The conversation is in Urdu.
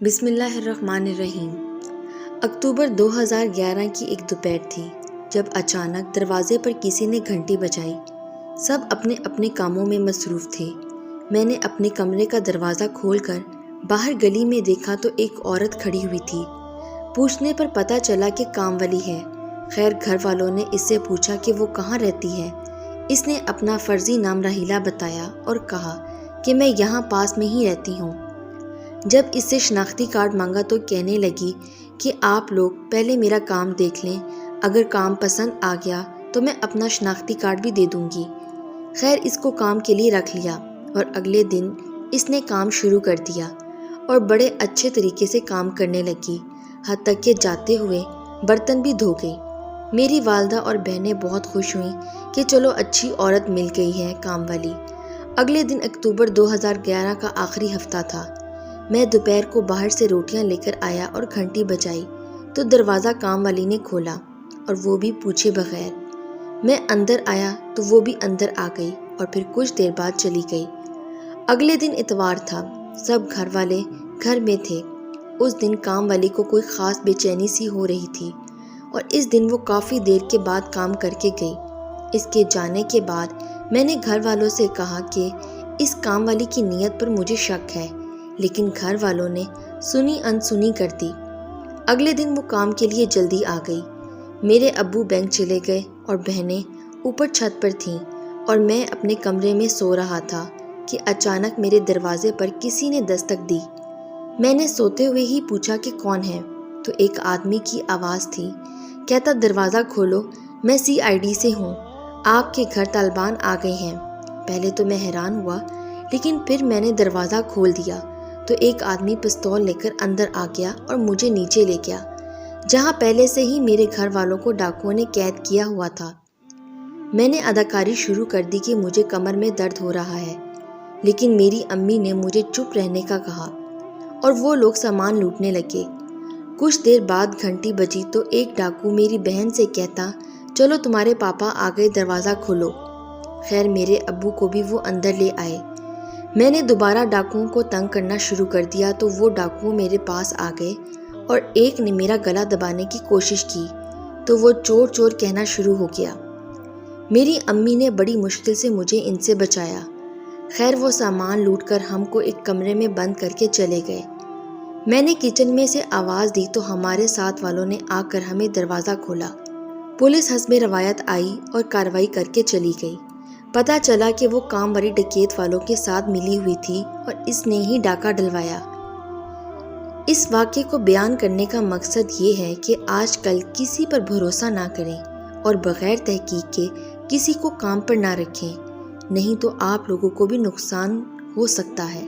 بسم اللہ الرحمن الرحیم۔ اکتوبر 2011 کی ایک دوپہر تھی جب اچانک دروازے پر کسی نے گھنٹی بجائی۔ سب اپنے اپنے کاموں میں مصروف تھے۔ میں نے اپنے کمرے کا دروازہ کھول کر باہر گلی میں دیکھا تو ایک عورت کھڑی ہوئی تھی۔ پوچھنے پر پتہ چلا کہ کام والی ہے۔ خیر گھر والوں نے اس سے پوچھا کہ وہ کہاں رہتی ہے۔ اس نے اپنا فرضی نام راحیلہ بتایا اور کہا کہ میں یہاں پاس میں ہی رہتی ہوں۔ جب اس سے شناختی کارڈ مانگا تو کہنے لگی کہ آپ لوگ پہلے میرا کام دیکھ لیں، اگر کام پسند آ گیا تو میں اپنا شناختی کارڈ بھی دے دوں گی۔ خیر اس کو کام کے لیے رکھ لیا اور اگلے دن اس نے کام شروع کر دیا اور بڑے اچھے طریقے سے کام کرنے لگی، حتیٰ تک کہ جاتے ہوئے برتن بھی دھو گئی۔ میری والدہ اور بہنیں بہت خوش ہوئیں کہ چلو اچھی عورت مل گئی ہے کام والی۔ اگلے دن اکتوبر 2011 کا آخری ہفتہ تھا۔ میں دوپہر کو باہر سے روٹیاں لے کر آیا اور گھنٹی بجائی تو دروازہ کام والی نے کھولا اور وہ بھی پوچھے بغیر۔ میں اندر آیا تو وہ بھی اندر آ گئی اور پھر کچھ دیر بعد چلی گئی۔ اگلے دن اتوار تھا، سب گھر والے گھر میں تھے۔ اس دن کام والی کو کوئی خاص بے چینی سی ہو رہی تھی اور اس دن وہ کافی دیر کے بعد کام کر کے گئی۔ اس کے جانے کے بعد میں نے گھر والوں سے کہا کہ اس کام والی کی نیت پر مجھے شک ہے، لیکن گھر والوں نے سنی انسنی کر دی۔ اگلے دن وہ کام کے لیے جلدی آ گئی۔ میرے ابو بینک چلے گئے اور بہنیں اوپر چھت پر تھیں اور میں اپنے کمرے میں سو رہا تھا کہ اچانک میرے دروازے پر کسی نے دستک دی۔ میں نے سوتے ہوئے ہی پوچھا کہ کون ہے تو ایک آدمی کی آواز تھی، کہتا دروازہ کھولو، میں CID سے ہوں، آپ کے گھر طالبان آ گئے ہیں۔ پہلے تو میں حیران ہوا، لیکن پھر میں نے دروازہ کھول دیا تو ایک آدمی پستول لے کر اندر آ گیا اور مجھے نیچے لے گیا، جہاں پہلے سے ہی میرے گھر والوں کو ڈاکوؤں نے قید کیا ہوا تھا۔ میں نے اداکاری شروع کر دی کہ مجھے کمر میں درد ہو رہا ہے، لیکن میری امی نے مجھے چپ رہنے کا کہا اور وہ لوگ سامان لوٹنے لگے۔ کچھ دیر بعد گھنٹی بجی تو ایک ڈاکو میری بہن سے کہتا، چلو تمہارے پاپا آ گئے، دروازہ کھولو۔ خیر میرے ابو کو بھی وہ اندر لے آئے۔ میں نے دوبارہ ڈاکوؤں کو تنگ کرنا شروع کر دیا تو وہ ڈاکو میرے پاس آ گئے اور ایک نے میرا گلا دبانے کی کوشش کی تو وہ چور چور کہنا شروع ہو گیا۔ میری امی نے بڑی مشکل سے مجھے ان سے بچایا۔ خیر وہ سامان لوٹ کر ہم کو ایک کمرے میں بند کر کے چلے گئے۔ میں نے کچن میں سے آواز دی تو ہمارے ساتھ والوں نے آ کر ہمیں دروازہ کھولا۔ پولیس حسب روایت آئی اور کارروائی کر کے چلی گئی۔ پتہ چلا کہ وہ کام والی ڈکیت والوں کے ساتھ ملی ہوئی تھی اور اس نے ہی ڈاکہ ڈلوایا۔ اس واقعے کو بیان کرنے کا مقصد یہ ہے کہ آج کل کسی پر بھروسہ نہ کریں اور بغیر تحقیق کے کسی کو کام پر نہ رکھیں، نہیں تو آپ لوگوں کو بھی نقصان ہو سکتا ہے۔